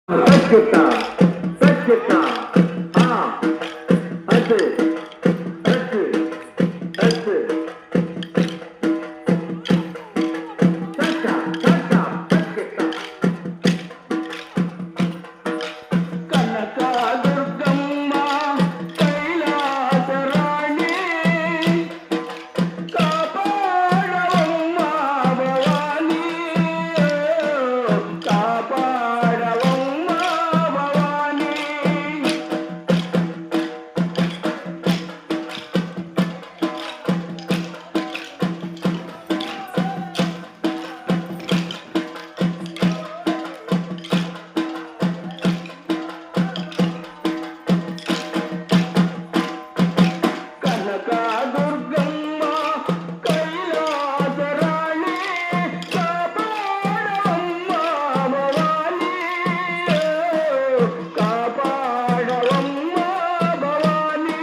सच्चिता सच्चिता हाँ ऐसे ऐसे ऐसे सच्चा सच्चा सच्चिता कनका दुर्गम्मा कैलास राणी कापाडवम्मा भवानी कापाडवम्मा भवानी కనకా దుర్గమ్మ కైలాస రాణి కాపాడవమ్మ భవానీ కాపాడవమ్మ భవానీ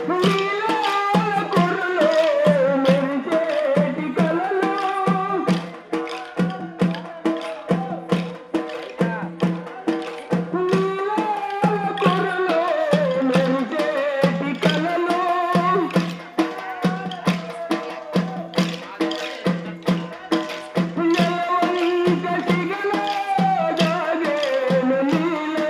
నీలాల కొరలో మెరిసేటి కలలో నీలాల కొరలో మెరిసేటి కలలో నెలవంక సిగలో దాగేను నీలో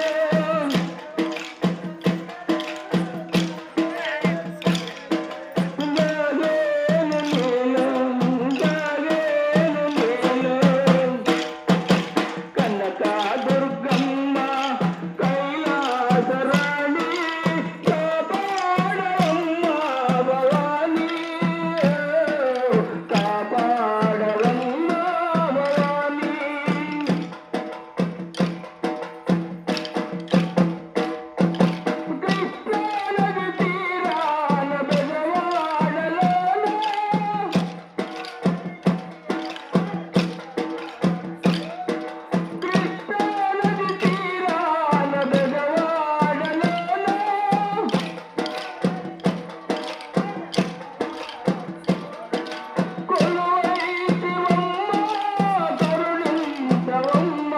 దాగేను నీలో దాగేను నీలో కనకా దుర్గమ్మ కైలాస రాణి కాపాడవమ్మ భవానీ కాపాడవమ్మ భవానీ కృష్ణానది తీరాన బెజవాడలోన కృష్ణానది తీరాన బెజవాడలోన కొలువైతివమ్మ కరుణించవమ్మ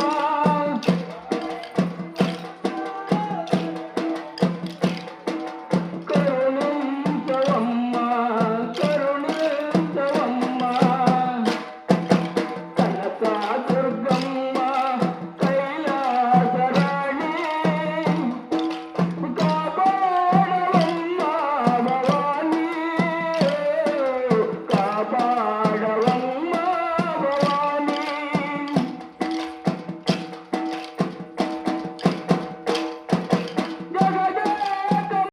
కరుణించవమ్మ కరుణించవమ్మ కనకా దుర్గమ్మ కైలాస రాణి కాపాడవమ్మ భవానీ కాపాడవమ్మ